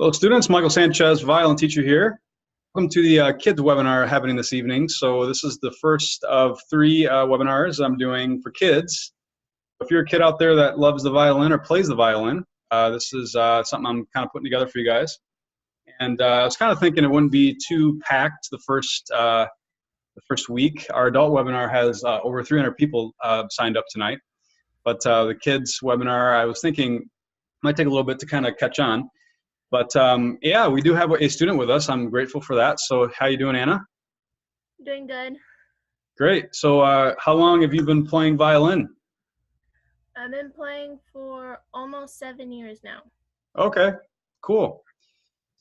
Hello, students. Michael Sanchez, violin teacher here. Welcome to the kids webinar happening this evening. So this is the first of three webinars I'm doing for kids. If you're a kid out there that loves the violin or plays the violin, this is something I'm kind of putting together for you guys. And I was kind of thinking it wouldn't be too packed the first week. Our adult webinar has over 300 people signed up tonight. But the kids webinar, I was thinking, might take a little bit to kind of catch on. But yeah, we do have a student with us. I'm grateful for that. So how you doing, Anna? Doing good. Great. So how long have you been playing violin? I've been playing for almost 7 years now. Okay, cool.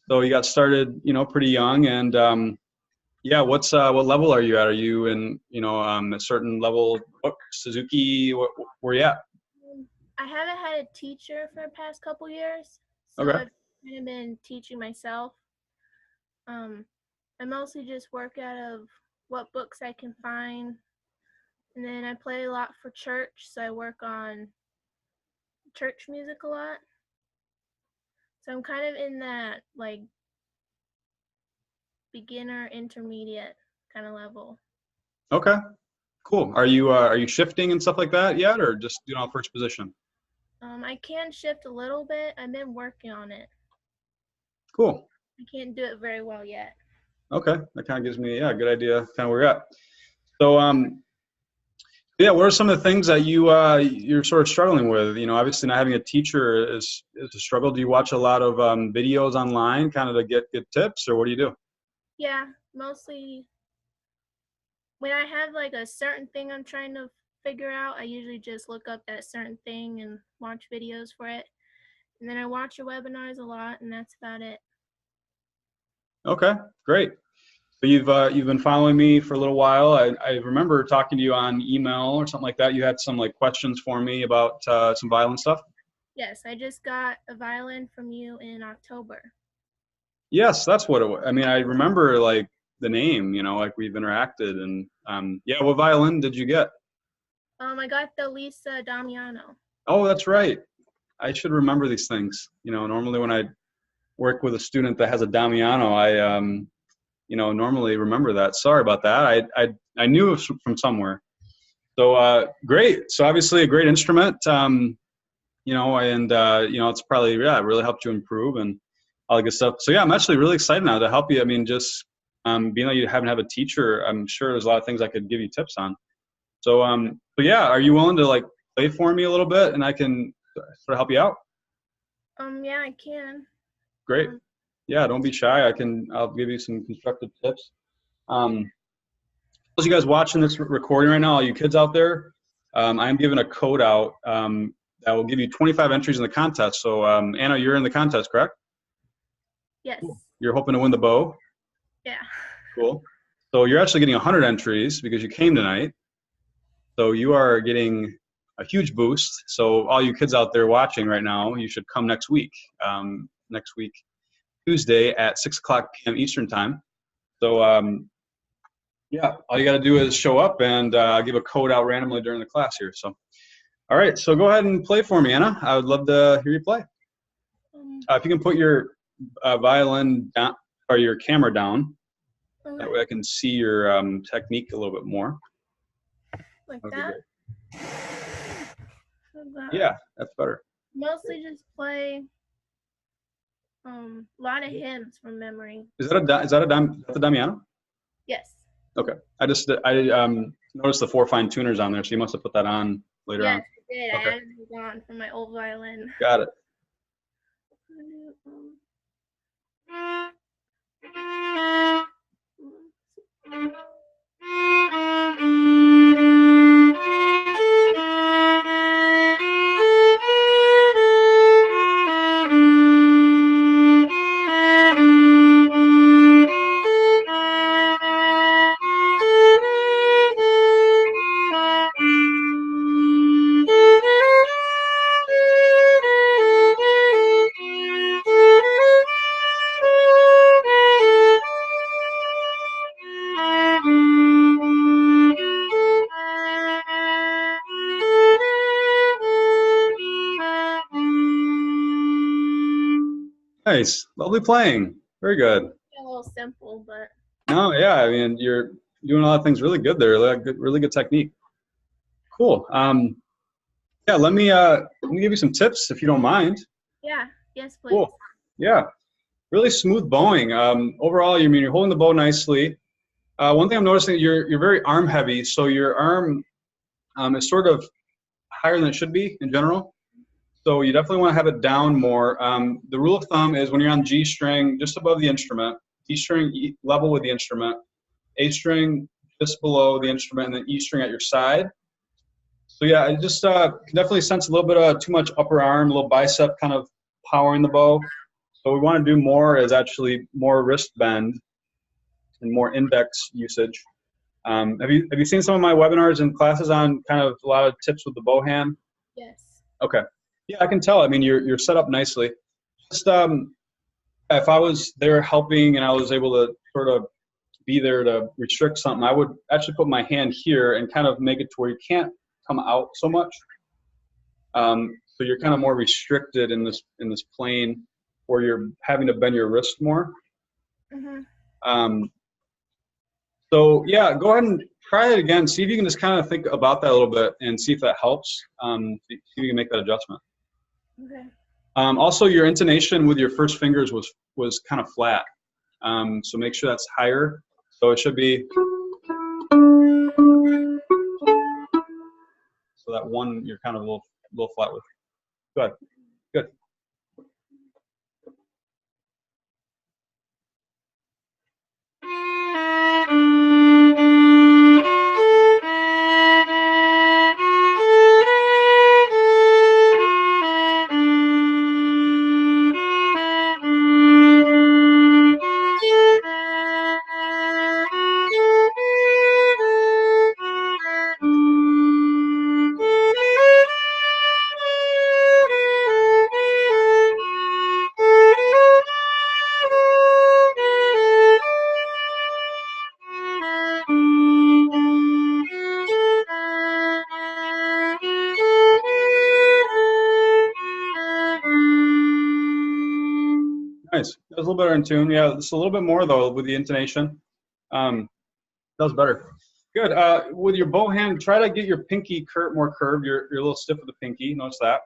So you got started, pretty young. And yeah, what level are you at? Are you in, a certain level? Suzuki? Where you at? I haven't had a teacher for the past couple years, so Okay. I've kind of been teaching myself. I mostly just work out of what books I can find, and then I play a lot for church, so I work on church music a lot. So I'm kind of in that like beginner intermediate kind of level. Okay, cool. Are you shifting and stuff like that yet, or just doing all first position? I can shift a little bit. I've been working on it. Cool. I can't do it very well yet. Okay, that kind of gives me a good idea kind of where you're at. So yeah, what are some of the things that you're sort of struggling with? Obviously not having a teacher is a struggle. Do you watch a lot of videos online kind of to get good tips, or what do you do? Yeah, mostly when I have like a certain thing I'm trying to figure out, I usually just look up that certain thing and watch videos for it. And then I watch your webinars a lot, and that's about it. Okay, great. So you've been following me for a little while. I remember talking to you on email or something like that. You had some like questions for me about some violin stuff. Yes, I just got a violin from you in October. Yes, that's what it was. I mean, I remember like the name. Like we've interacted, and yeah. What violin did you get? I got the Lisa Damiano. Oh, that's right. I should remember these things. Normally when I work with a student that has a Damiano, I normally remember that. Sorry about that. I knew it from somewhere. So great. So obviously a great instrument. And it's probably it really helped you improve and all the good stuff. So yeah, I'm actually really excited now to help you. I mean, just being that you haven't have a teacher, I'm sure there's a lot of things I could give you tips on. So but yeah, are you willing to like play for me a little bit and I can sort of help you out? Yeah, I can. Great. Yeah, don't be shy. I'll give you some constructive tips. Those of you guys watching this recording right now, all you kids out there, I'm giving a code out that will give you 25 entries in the contest. So Anna, you're in the contest, correct? Yes. Cool. You're hoping to win the bow? Yeah. Cool. So you're actually getting 100 entries because you came tonight. So you are getting a huge boost. So all you kids out there watching right now, you should come next week. Next week, Tuesday at 6:00 p.m. Eastern time. So yeah, all you got to do is show up and give a code out randomly during the class here. So, all right, so go ahead and play for me, Anna. I would love to hear you play. If you can put your violin down or your camera down, that way I can see your technique a little bit more. Like that? Yeah, that's better. Mostly just play a lot of hymns from memory. Is that the Damiano? Yes. Okay. I noticed the 4 fine tuners on there, so you must have put that on later on. Yes, I did. Okay. I added it on from my old violin. Got it. Nice. Lovely playing. Very good. A little simple, but. No, yeah, I mean, you're doing a lot of things really good there. Really good technique. Cool. Yeah, let me give you some tips if you don't mind. Yeah. Yes, please. Cool. Yeah. Really smooth bowing. Overall, you're holding the bow nicely. One thing I'm noticing, you're very arm heavy, so your arm is sort of higher than it should be in general. So you definitely want to have it down more. The rule of thumb is when you're on G string, just above the instrument, D string level with the instrument, A string just below the instrument, and then E string at your side. So yeah, I just definitely sense a little bit of too much upper arm, a little bicep kind of powering the bow. So what we want to do more is actually more wrist bend and more index usage. Have you seen some of my webinars and classes on kind of a lot of tips with the bow hand? Yes. Okay. Yeah, I can tell. I mean, you're set up nicely. Just if I was there helping and I was able to sort of be there to restrict something, I would actually put my hand here and kind of make it to where you can't come out so much. So you're kind of more restricted in this plane where you're having to bend your wrist more. Mm-hmm. So yeah, go ahead and try it again. See if you can just kind of think about that a little bit and see if that helps. See if you can make that adjustment. Okay. Also, your intonation with your first fingers was kind of flat. So make sure that's higher. So it should be. So that one you're kind of a little flat with. Good. Good. Nice. That was a little better in tune. Yeah, it's a little bit more though with the intonation. That was better. Good. With your bow hand, try to get your pinky more curved. You're a little stiff with the pinky. Notice that.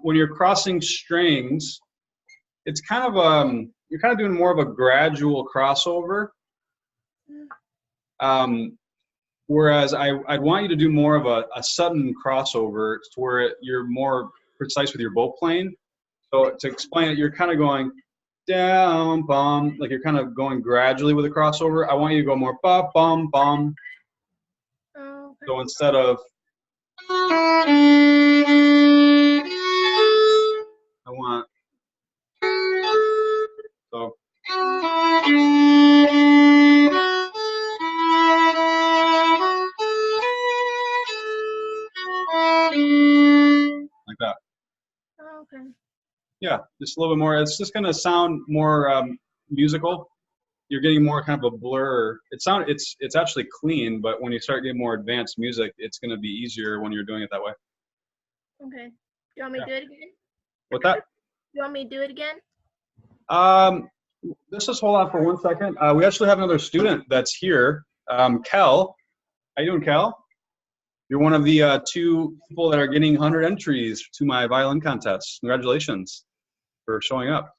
When you're crossing strings, it's kind of you're kind of doing more of a gradual crossover. Whereas I'd want you to do more of a sudden crossover to where you're more precise with your bow plane. So to explain it, you're kind of going down, bum, like you're kind of going gradually with a crossover. I want you to go more ba, bum, bum. Oh, okay. So instead of, I want, so. Like that. Oh, okay. Yeah, just a little bit more. It's just going to sound more musical. You're getting more kind of a blur. It's actually clean, but when you start getting more advanced music, it's going to be easier when you're doing it that way. Okay. Do you want me to do it again? What's that? You want me to do it again? Let's just hold on for 1 second. We actually have another student that's here. Cal. How you doing, Cal? You're one of the 2 people that are getting 100 entries to my violin contest. Congratulations for showing up.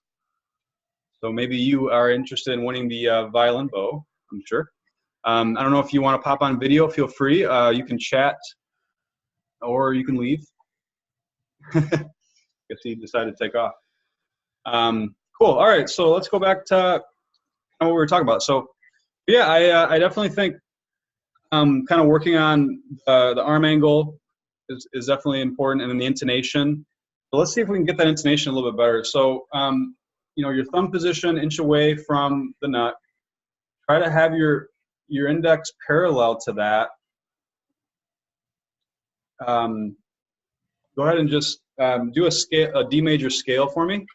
So maybe you are interested in winning the violin bow, I'm sure. I don't know if you want to pop on video, feel free. You can chat or you can leave. Guess he decided to take off. Cool. All right, so let's go back to what we were talking about. So yeah, I definitely think kind of working on the arm angle is definitely important, and then the intonation. So let's see if we can get that intonation a little bit better. So your thumb position inch away from the nut. Try to have your index parallel to that. Go ahead and just do a D major scale for me.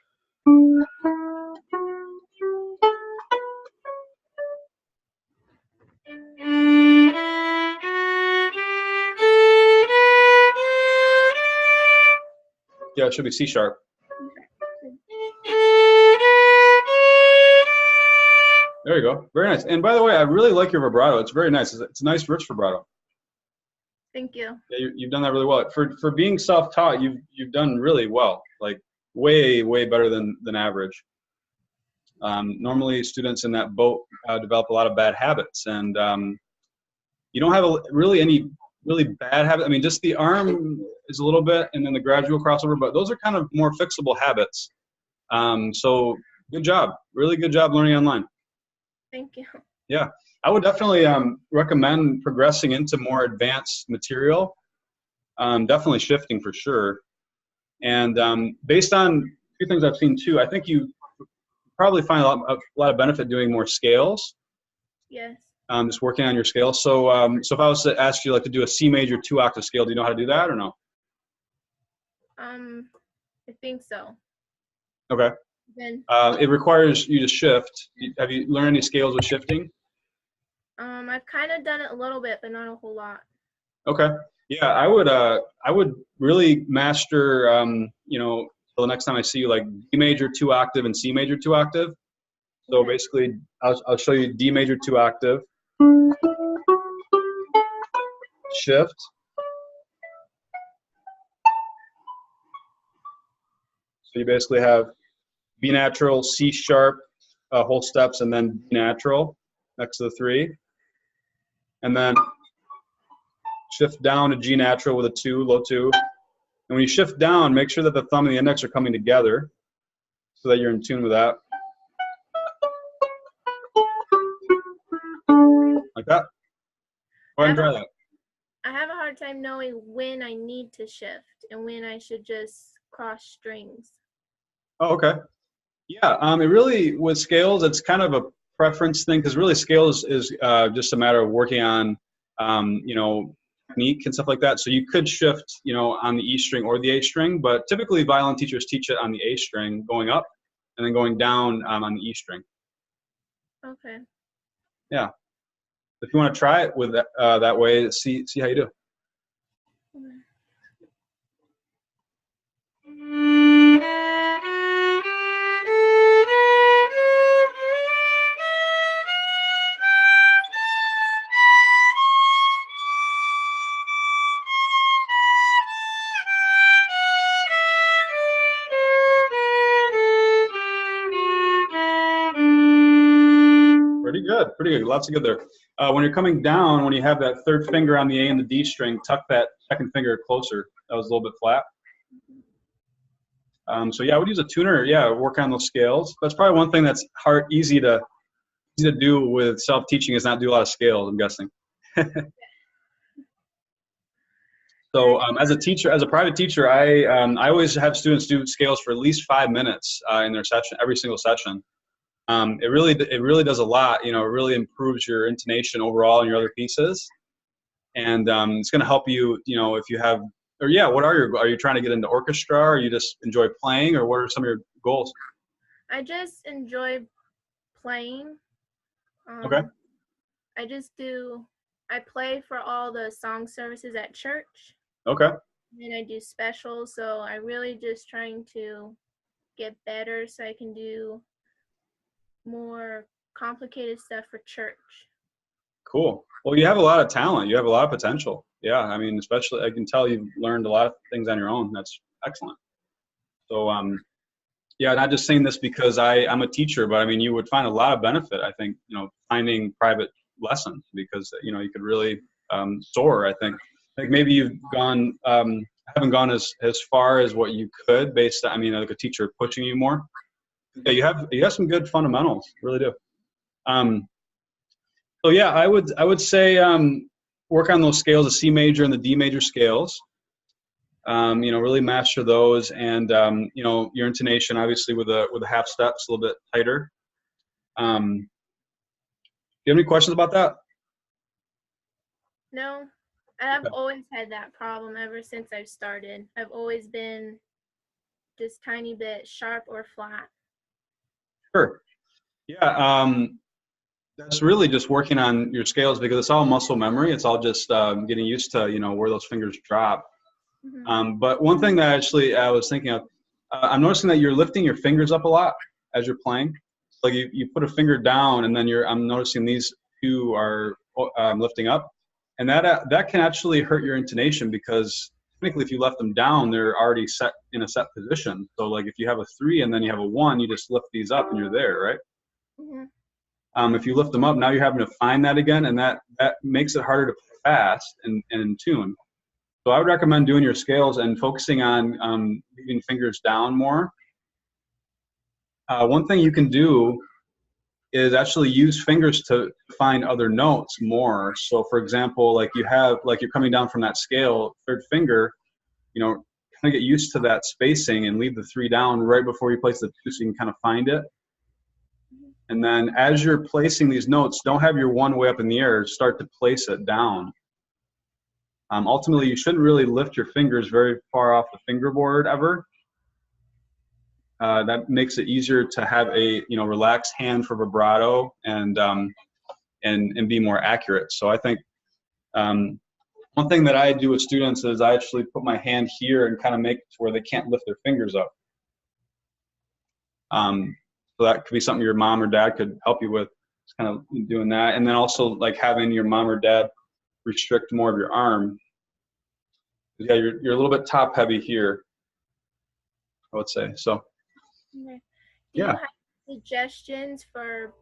Yeah, it should be C sharp. There you go. Very nice. And by the way, I really like your vibrato. It's very nice. It's a nice, rich vibrato. Thank you. Yeah, you've done that really well. For being self-taught, you've done really well. Like way better than average. Normally, students in that boat develop a lot of bad habits, and you don't have really any really bad habits. I mean, just the arm is a little bit, and then the gradual crossover. But those are kind of more fixable habits. So good job. Really good job learning online. Thank you. Yeah, I would definitely recommend progressing into more advanced material. Definitely shifting for sure. And based on a few things I've seen too, I think you probably find a lot of benefit doing more scales. Yes. Just working on your scales. So, so if I was to ask you like to do a C major 2-octave scale, do you know how to do that or no? I think so. Okay. Then It requires you to shift. Have you learned any scales with shifting? I've kind of done it a little bit, but not a whole lot. Okay. Yeah, I would really master, you know, till the next time I see you, like D major 2-octave and C major 2-octave. So Okay. basically, I'll show you D major 2-octave, shift, so you basically have B natural, C sharp, whole steps, and then B natural next to the 3, and then shift down to G natural with a 2, low 2. And when you shift down, make sure that the thumb and the index are coming together so that you're in tune with that. Like that. Go ahead and try that. I have a hard time knowing when I need to shift and when I should just cross strings. Oh, okay. Yeah, it really, with scales, it's kind of a preference thing, because really scales is just a matter of working on, you know, technique and stuff like that. So you could shift, you know, on the E string or the A string, but typically violin teachers teach it on the A string going up and then going down on the E string. Okay. Yeah. If you want to try it with that way, see how you do. Pretty good, pretty good. Lots of good there. When you're coming down, when you have that third finger on the A and the D string, tuck that second finger closer. That was a little bit flat. So yeah, I would use a tuner. Yeah, work on those scales. That's probably one thing that's easy to do with self-teaching, is not do a lot of scales, I'm guessing. So as a teacher, as a private teacher, I always have students do scales for at least 5 minutes in their session, every single session. It really does a lot. You know, it really improves your intonation overall in your other pieces, and it's going to help you. You know, if you have, or yeah, are you trying to get into orchestra? Or you just enjoy playing, or what are some of your goals? I just enjoy playing. Okay. I play for all the song services at church. Okay. And I do specials, so I really just trying to get better so I can do more complicated stuff for church. Cool. Well, you have a lot of talent. You have a lot of potential. Yeah, I mean, especially I can tell you've learned a lot of things on your own. That's excellent. So, yeah, not just saying this because I'm a teacher, but I mean, you would find a lot of benefit, I think, you know, finding private lessons, because, you know, you could really soar, I think. Maybe you've gone, haven't gone as far as what you could based on, I mean, like a teacher pushing you more. Yeah, you have some good fundamentals, really do. So yeah, I would say work on those scales, the C major and the D major scales. You know, really master those, and you know, your intonation, obviously, with a half steps, a little bit tighter. Do you have any questions about that? No, I have always had that problem ever since I've started. I've always been just tiny bit sharp or flat. Sure. Yeah. That's really just working on your scales, because it's all muscle memory. It's all just getting used to, you know, where those fingers drop. Mm-hmm. But one thing that actually I was thinking of, I'm noticing that you're lifting your fingers up a lot as you're playing. Like you put a finger down, and then I'm noticing these two are lifting up, and that can actually hurt your intonation, because technically if you left them down, they're already set in a set position. So like if you have a 3 and then you have a 1, you just lift these up and you're there, right? Mm-hmm. If you lift them up, now you're having to find that again, and that makes it harder to play fast and in tune. So I would recommend doing your scales and focusing on leaving fingers down more. One thing you can do is actually use fingers to find other notes more. So for example, like you're coming down from that scale, third finger, kind of get used to that spacing and leave the 3 down right before you place the 2, so you can kind of find it. And then as you're placing these notes, don't have your 1 way up in the air, start to place it down. Ultimately, you shouldn't really lift your fingers very far off the fingerboard ever. That makes it easier to have a relaxed hand for vibrato and be more accurate. So I think one thing that I do with students is I actually put my hand here and kind of make it to where they can't lift their fingers up. So that could be something your mom or dad could help you with, just kind of doing that. And then also like having your mom or dad restrict more of your arm. Yeah, you're a little bit top heavy here, I would say. So Okay. Do yeah. you have suggestions for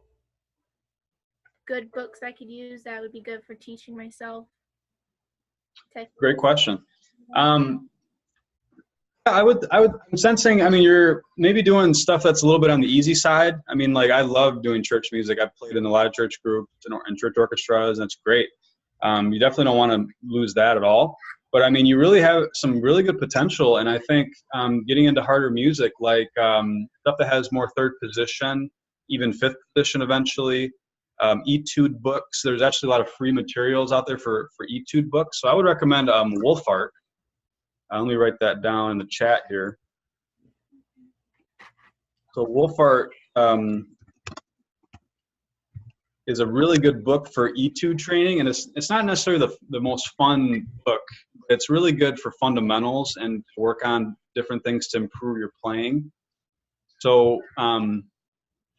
good books I could use that would be good for teaching myself? Great question. I'm sensing, you're maybe doing stuff that's a little bit on the easy side. Like I love doing church music. I've played in a lot of church groups and church orchestras, and it's great. You definitely don't want to lose that at all. But you really have some really good potential, and I think getting into harder music, like stuff that has more third position, even fifth position eventually, etude books. There's actually a lot of free materials out there for etude books. So I would recommend Wolfart. Let me write that down in the chat here. So Wolfart is a really good book for etude training, and it's not necessarily the most fun book. It's really good for fundamentals and to work on different things to improve your playing. So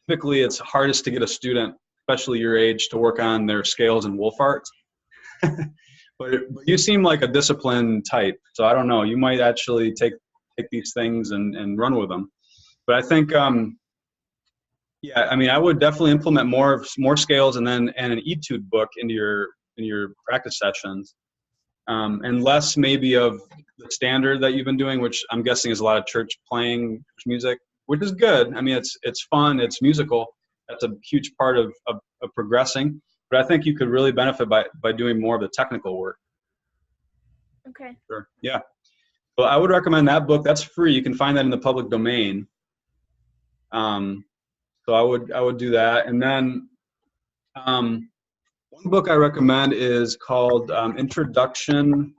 typically it's hardest to get a student, especially your age, to work on their scales and Wolfart. But you seem like a disciplined type, so I don't know. You might actually take these things and run with them. But I think, yeah, I would definitely implement more scales and an etude book into your practice sessions, and less maybe of the standard that you've been doing, which I'm guessing is a lot of church playing music, which is good. It's fun, it's musical. That's a huge part of progressing. But I think you could really benefit by doing more of the technical work. Okay. Sure. Yeah. Well, I would recommend that book. That's free. You can find that in the public domain. So I would do that. And then one book I recommend is called Introduction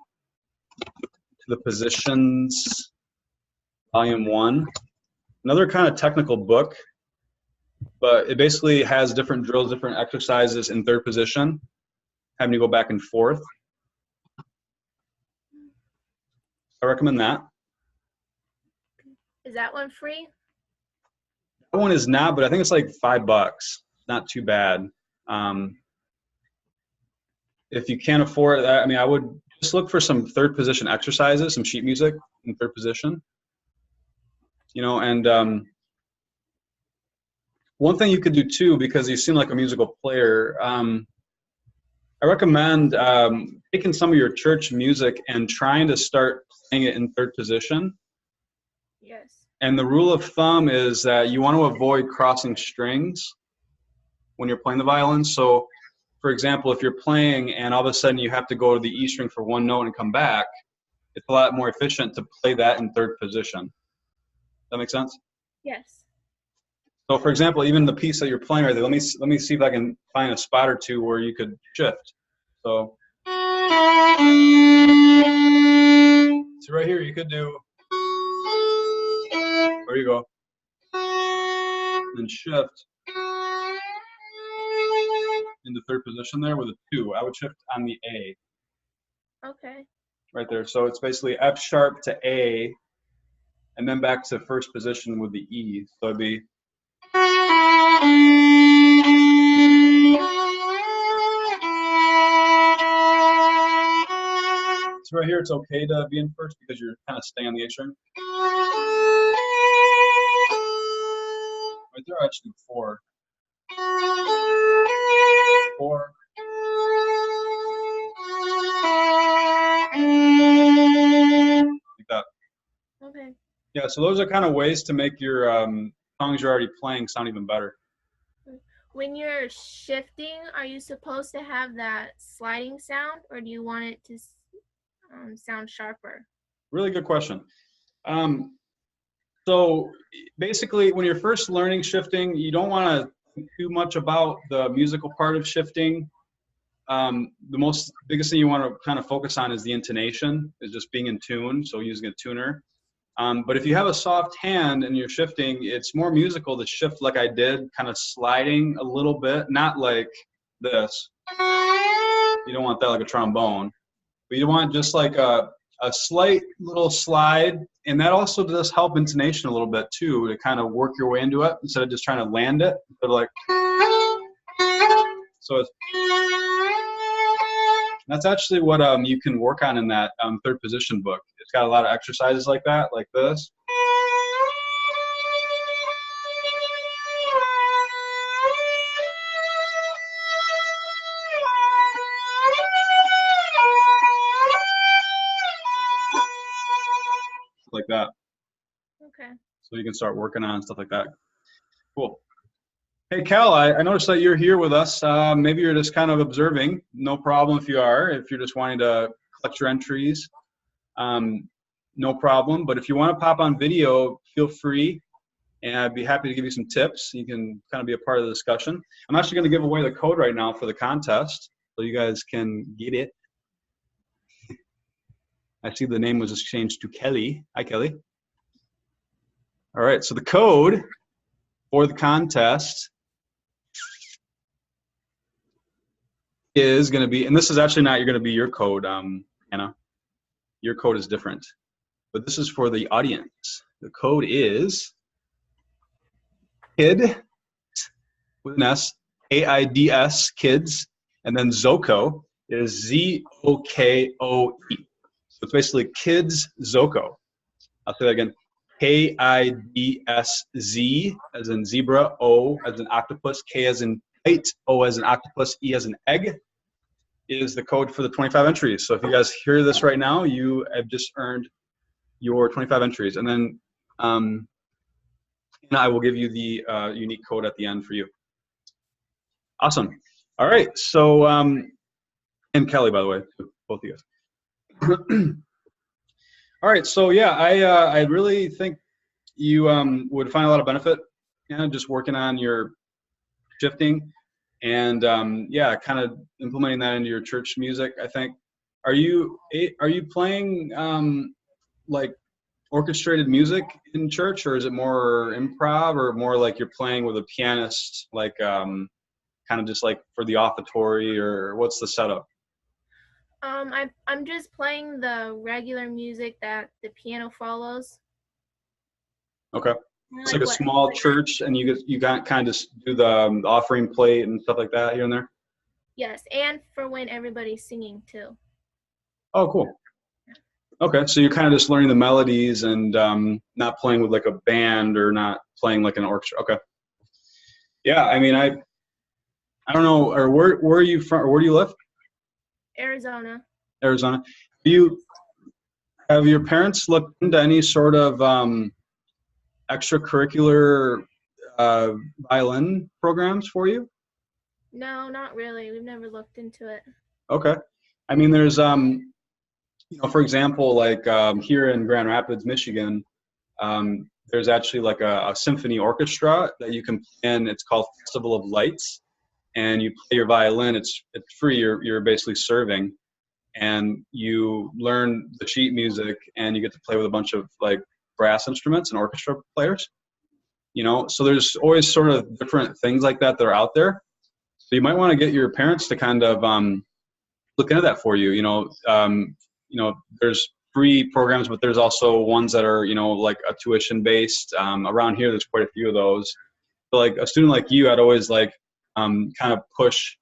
to the Positions, Volume 1. Another kind of technical book, but it basically has different drills, different exercises in third position, having to go back and forth. I recommend that. Is that one free? That one is not, but I think it's like $5. Not too bad. If you can't afford that, I would just look for some third position exercises, some sheet music in third position. And one thing you could do too, because you seem like a musical player, I recommend taking some of your church music and trying to start playing it in third position. Yes. And the rule of thumb is that you want to avoid crossing strings when you're playing the violin. So, for example, if you're playing and all of a sudden you have to go to the E string for one note and come back, it's a lot more efficient to play that in third position. Does that make sense? Yes. So, for example, even the piece that you're playing right there, let me see if I can find a spot or two where you could shift. So right here, you could do. There you go. And shift into third position there with a 2. I would shift on the A. Okay. Right there. So it's basically F sharp to A, and then back to first position with the E. So it'd be. So right here, it's okay to be in first because you're kind of staying on the A string. Right there, actually four. Four. Like that. Okay. Yeah, so those are kind of ways to make your songs you're already playing sound even better. When you're shifting, are you supposed to have that sliding sound, or do you want it to sound sharper? Really good question. So basically, when you're first learning shifting, you don't want to think too much about the musical part of shifting. The biggest thing you want to kind of focus on is the intonation, is just being in tune, so using a tuner. But if you have a soft hand and you're shifting, it's more musical to shift like I did, kind of sliding a little bit, not like this. You don't want that like a trombone. But you want just like a slight little slide, and that also does help intonation a little bit too, to kind of work your way into it instead of just trying to land it. But like, so it's, that's actually what you can work on in that third position book. It's got a lot of exercises like that, like this. Like that. Okay. So you can start working on stuff like that. Cool. Hey, Cal, I noticed that you're here with us. Maybe you're just kind of observing. No problem if you are. If you're just wanting to collect your entries, no problem. But if you want to pop on video, feel free. And I'd be happy to give you some tips. You can kind of be a part of the discussion. I'm actually going to give away the code right now for the contest, so you guys can get it. I see the name was just changed to Kelly. Hi, Kelly. All right, so the code for the contest is going to be, and this is actually not going to be your code, Anna. Your code is different, but this is for the audience. The code is KID with an S, AIDS, kids, and then ZOKO is ZOKOE. So it's basically kids ZOKO. I'll say that again. KIDS as in zebra, O as in octopus, K as in kite, O as in octopus, E as in egg is the code for the 25 entries. So if you guys hear this right now, you have just earned your 25 entries. And then and I will give you the unique code at the end for you. Awesome. All right. So, and Kelly, by the way, both of you guys. All right. So yeah, I really think you would find a lot of benefit, just working on your shifting, and yeah, kind of implementing that into your church music. I think. Are you playing like orchestrated music in church, or is it more improv, or more like you're playing with a pianist, like kind of just like for the offertory, or what's the setup? I'm just playing the regular music that the piano follows. Okay. It's like a small church, and you got kind of just do the offering plate and stuff like that here and there. Yes, and for when everybody's singing too. Oh, cool. Okay, so you're kind of just learning the melodies and not playing with like a band, or not playing like an orchestra. Okay. Yeah, I mean, I don't know, or where are you from, or where do you live? Arizona. Arizona. Have your parents looked into any sort of extracurricular violin programs for you? No, not really. We've never looked into it. Okay. I mean, there's for example, like here in Grand Rapids, Michigan, there's actually like a symphony orchestra that you can play in. It's called Festival of Lights, and you play your violin. It's free. You're basically serving, and you learn the sheet music, and you get to play with a bunch of like brass instruments and orchestra players. So there's always sort of different things like that are out there. So you might want to get your parents to kind of look into that for you. There's free programs, but there's also ones that are like a tuition based. Around here, there's quite a few of those. So like a student like you, I'd always like kind of push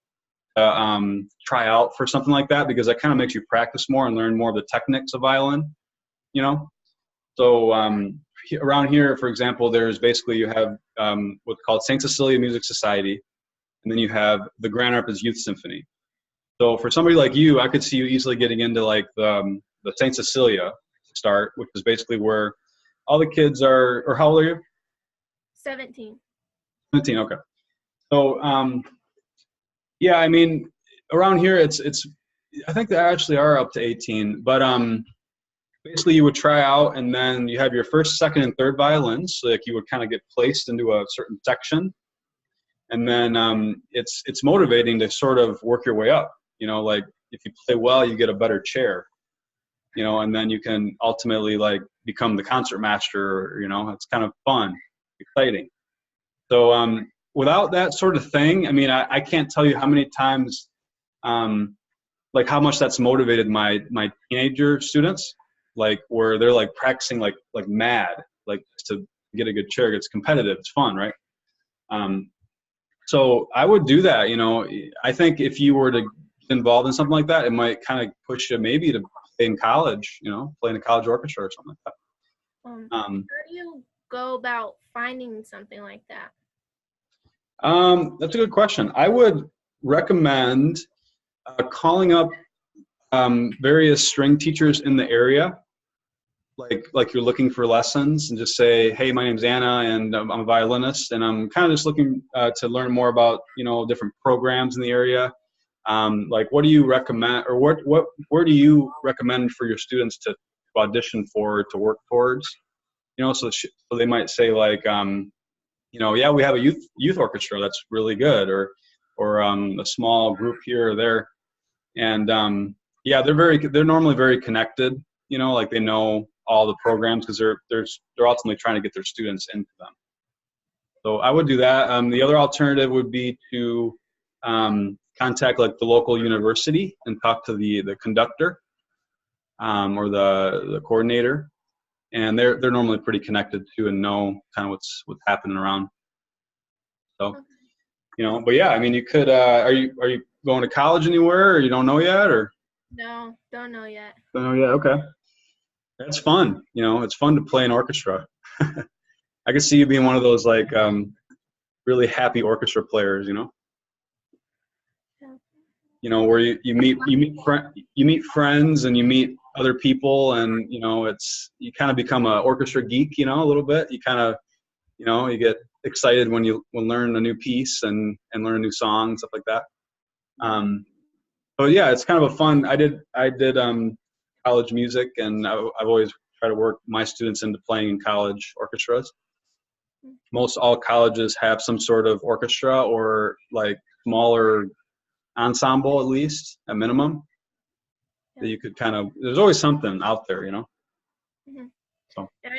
try out for something like that, because that kind of makes you practice more and learn more of the techniques of violin, you know? So around here, for example, there's basically, you have what's called St. Cecilia Music Society, and then you have the Grand Rapids Youth Symphony. So for somebody like you, I could see you easily getting into like the St. Cecilia start, which is basically where all the kids are, or how old are you? 17. 17, okay. So yeah, I mean, around here it's I think they actually are up to 18, but basically you would try out, and then you have your first, second, and third violins. So like you would kind of get placed into a certain section, and then it's motivating to sort of work your way up. You know, like if you play well, you get a better chair. You know, and then you can ultimately like become the concert master. You know, it's kind of fun, exciting. So without that sort of thing, I mean, I can't tell you how many times, like how much that's motivated my teenager students, like where they're like practicing like mad, like to get a good chair. It's competitive, it's fun, right? So I would do that. You know, I think if you were to get involved in something like that, it might kind of push you maybe to play in college. You know, play in a college orchestra or something like that. How do you go about finding something like that? That's a good question. I would recommend calling up various string teachers in the area, like you're looking for lessons, and just say, hey, my name's Anna, and I'm a violinist, and I'm kind of just looking to learn more about, you know, different programs in the area. Like, what do you recommend, or where do you recommend for your students to audition for, to work towards? You know, so they might say like, you know, yeah, we have a youth orchestra that's really good, or a small group here or there, and yeah, they're normally very connected. You know, like they know all the programs, because they're ultimately trying to get their students into them. So I would do that. The other alternative would be to contact like the local university and talk to the conductor or the coordinator, and they're normally pretty connected too and know kind of what's happening around. So, you know, but yeah, I mean, you could. Are you going to college anywhere, or you don't know yet, or? No, don't know yet. Don't know yet. Okay, that's fun. You know, it's fun to play an orchestra. I could see you being one of those like really happy orchestra players. You know. Yeah. You know, where you meet friends, and you meet other people, and you know, you kind of become an orchestra geek. You know, a little bit. You kind of, you know, you get excited when you learn a new piece and learn a new song, stuff like that. But yeah, it's kind of a fun. I did college music, and I've always tried to work my students into playing in college orchestras. Most all colleges have some sort of orchestra, or like smaller ensemble, at least a minimum, that you could kind of. There's always something out there, you know. Mm-hmm. So. And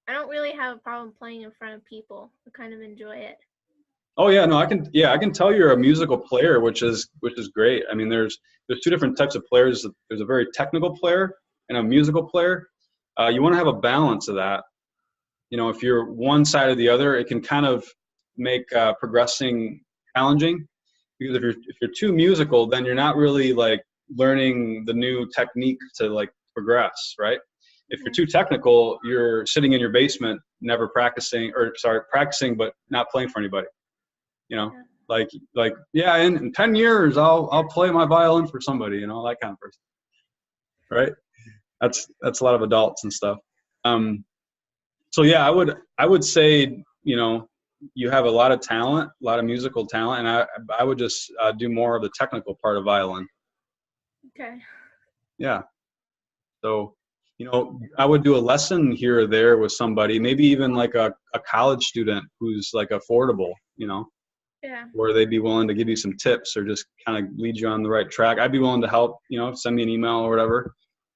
I don't really have a problem playing in front of people. I kind of enjoy it. Oh yeah, no, I can tell you're a musical player, which is great. I mean, there's two different types of players. There's a very technical player and a musical player. You want to have a balance of that. You know, if you're one side or the other, it can kind of make progressing challenging, because if you're too musical, then you're not really like learning the new technique to like progress, right? If you're too technical, you're sitting in your basement, never practicing, practicing but not playing for anybody. You know, like yeah, in 10 years I'll play my violin for somebody, you know, that kind of person, right? That's a lot of adults and stuff. So yeah, I would say, you know, you have a lot of talent, a lot of musical talent, and I would just do more of the technical part of violin. Okay. Yeah. So, you know, I would do a lesson here or there with somebody, maybe even like a college student who's like affordable, you know. Yeah. Where they'd be willing to give you some tips or just kind of lead you on the right track. I'd be willing to help, you know, send me an email or whatever,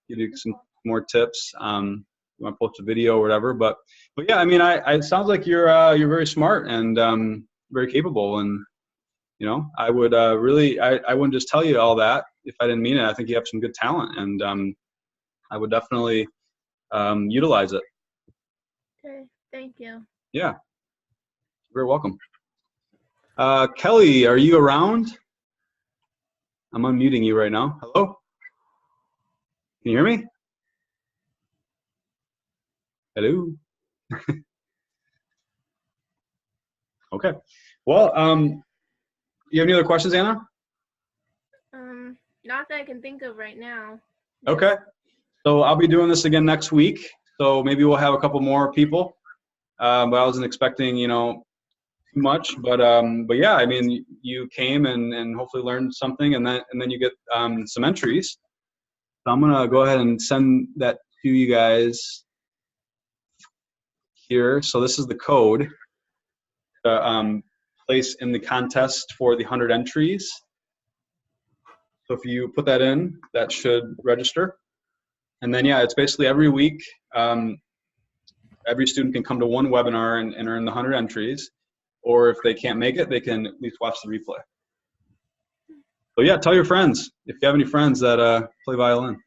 give you some more tips. You want to post a video or whatever, but yeah, I mean, it sounds like you're very smart and very capable, and you know, I would really, I wouldn't just tell you all that if I didn't mean it. I think you have some good talent, and I would definitely utilize it. Okay. Thank you. Yeah. You're very welcome. Kelly, are you around? I'm unmuting you right now. Hello? Can you hear me? Hello? Okay. Well, you have any other questions, Anna? Not that I can think of right now. Okay. So I'll be doing this again next week. So maybe we'll have a couple more people. But I wasn't expecting, you know, too much. But yeah, I mean, you came and hopefully learned something, and then you get some entries. So I'm gonna go ahead and send that to you guys here. So this is the code to place in the contest for the 100 entries. So if you put that in, that should register. And then, yeah, it's basically every week, every student can come to one webinar and earn the 100 entries. Or if they can't make it, they can at least watch the replay. So yeah, tell your friends, if you have any friends that play violin.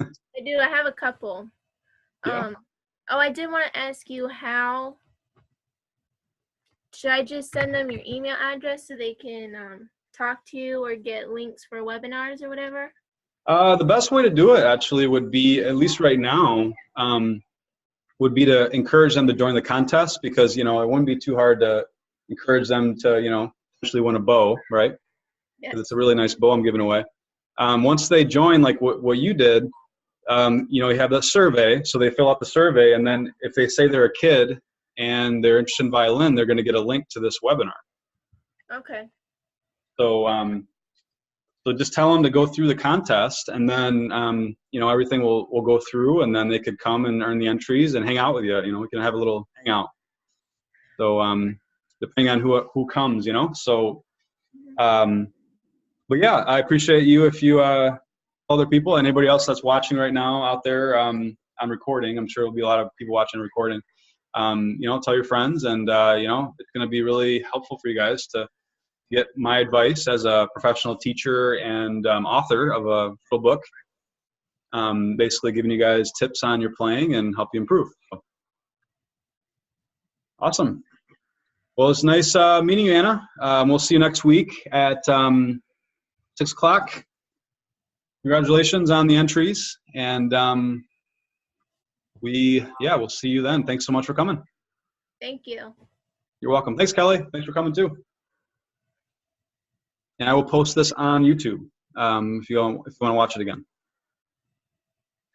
I do. I have a couple. Yeah. Oh, I did want to ask you, how should I just send them your email address so they can talk to you or get links for webinars or whatever? The best way to do it actually would be, at least right now, would be to encourage them to join the contest, because, you know, it wouldn't be too hard to encourage them to, you know, actually win a bow, right? Yes. It's a really nice bow I'm giving away. Once they join, like what you did, you know, you have that survey, so they fill out the survey, and then if they say they're a kid and they're interested in violin, they're going to get a link to this webinar. Okay. So, so just tell them to go through the contest, and then, you know, everything will go through, and then they could come and earn the entries and hang out with you. You know, we can have a little hangout. So, depending on who comes, you know. So, but yeah, I appreciate you if you other people, anybody else that's watching right now out there on recording. I'm sure there'll be a lot of people watching recording. You know, tell your friends, and you know, it's going to be really helpful for you guys to get my advice as a professional teacher and author of a full book, basically giving you guys tips on your playing and help you improve. So, awesome. Well, it's nice meeting you, Anna. We'll see you next week at 6 o'clock. Congratulations on the entries, and we'll see you then. Thanks so much for coming. Thank you. You're welcome. Thanks, Kelly. Thanks for coming too. And I will post this on YouTube if you want to watch it again.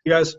You guys.